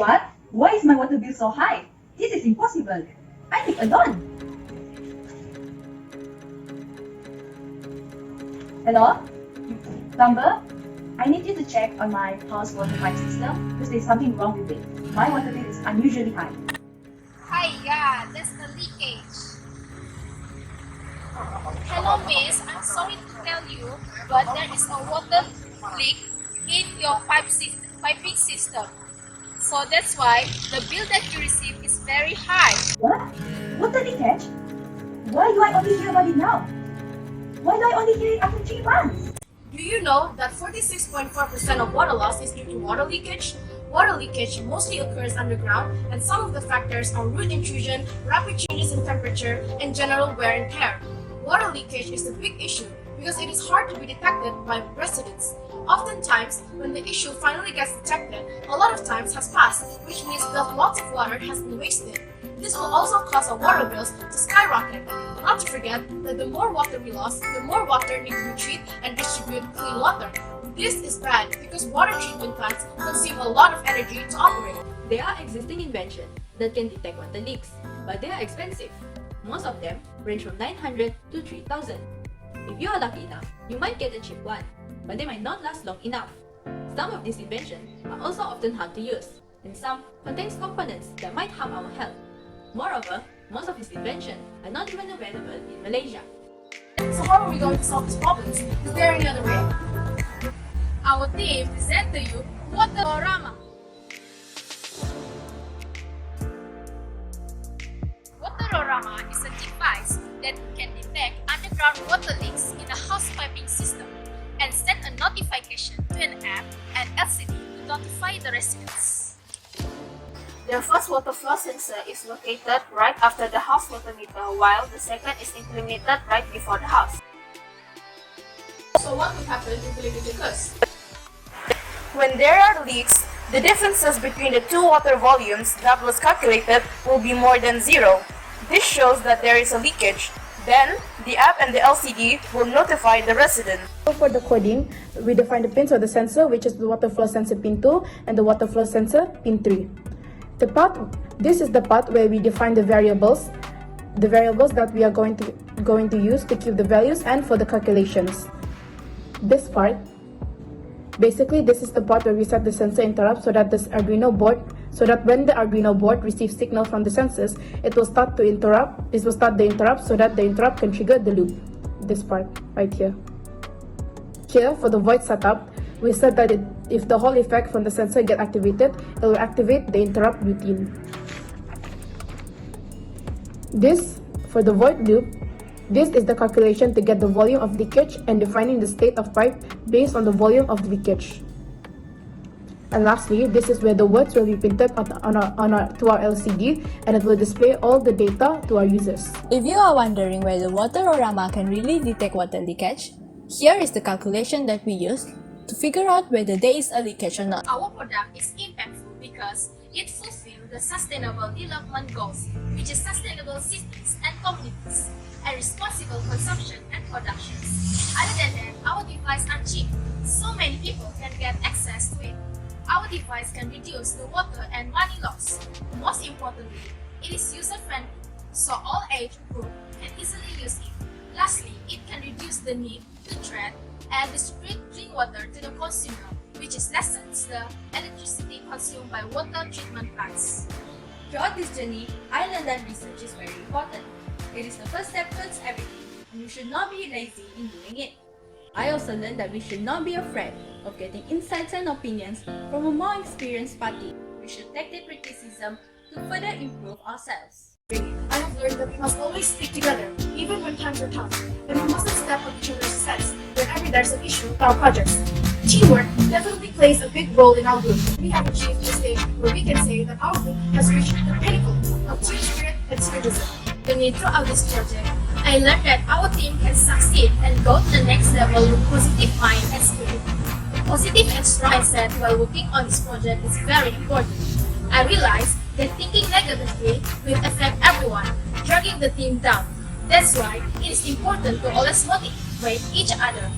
What? Why is my water bill so high? This is impossible. I need a loan. Hello? Plumber? I need you to check on my house water pipe system because there's something wrong with it. My water bill is unusually high. Hi, yeah, that's the leakage. Hello, miss. I'm sorry to tell you, but there is a water leak in your piping system. So that's why the bill that you receive is very high. What? Water leakage? Why do I only hear about it now? Why do I only hear it after 3 months? Do you know that 46.4% of water loss is due to water leakage? Water leakage mostly occurs underground, and some of the factors are root intrusion, rapid changes in temperature, and general wear and tear. Water leakage is a big issue because it is hard to be detected by residents. Oftentimes, when the issue finally gets detected, a lot of time has passed, which means that lots of water has been wasted. This will also cause our water bills to skyrocket. Not to forget that the more water we lost, the more water needs to be treated and distribute clean water. This is bad because water treatment plants consume a lot of energy to operate. There are existing inventions that can detect water leaks, but they are expensive. Most of them range from 900 to 3000. If you are lucky enough, you might get a cheap one, but they might not last long enough. Some of these inventions are also often hard to use, and some contain components that might harm our health. Moreover, most of these inventions are not even available in Malaysia. So how are we going to solve these problems? Is there any other way? Our team presents to you Waterorama. Waterorama is a device that can detect underground water leaks in a house piping system and send a notification to an app and LCD to notify the residents. The first water flow sensor is located right after the house water meter, while the second is implemented right before the house. So what would happen if the leakage occurs? When there are leaks, the differences between the two water volumes that was calculated will be more than 0. This shows that there is a leakage. Then, the app and the LCD will notify the resident. For the coding, we define the pins of the sensor, which is the water flow sensor pin 2 and the water flow sensor pin 3. This is the part where we define the variables that we are going to use to keep the values and for the calculations. This part, basically, this is the part where we set the sensor interrupt so that when the Arduino board receives signal from the sensors, it will start the interrupt so that the interrupt can trigger the loop. This part right here. Here, for the void setup, we said that if the Hall effect from the sensor get activated, it will activate the interrupt routine. This, for the void loop, this is the calculation to get the volume of leakage and defining the state of pipe based on the volume of leakage. And lastly, this is where the words will be printed to our LCD, and it will display all the data to our users. If you are wondering whether Waterorama can really detect water leakage, here is the calculation that we use to figure out whether there is a leakage or not. Our product is impactful because it fulfills the Sustainable Development Goals, which is sustainable cities and communities, and responsible consumption and production. Other than that, our devices are cheap, so many people can get access to it. Our device can reduce the water and money loss. Most importantly, it is user-friendly, so all age groups can easily use it. Lastly, it can reduce the need to treat and distribute clean water to the consumer, which lessens the electricity consumed by water treatment plants. Throughout this journey, I learned that research is very important. It is the first step towards everything, and you should not be lazy in doing it. I also learned that we should not be afraid of getting insights and opinions from a more experienced party. We should take the criticism to further improve ourselves. I have learned that we must always stick together, even when times are tough, and we mustn't step on each other's success whenever there's an issue with our projects. Teamwork definitely plays a big role in our group. We have achieved the stage where we can say that our group has reached the pinnacle of team spirit and spiritism. Throughout this project, I learned that our team can succeed and go to the next level with positive mind and spirit. A positive and strong mindset while working on this project is very important. I realized that thinking negatively will affect everyone, dragging the team down. That's why it is important to always motivate each other.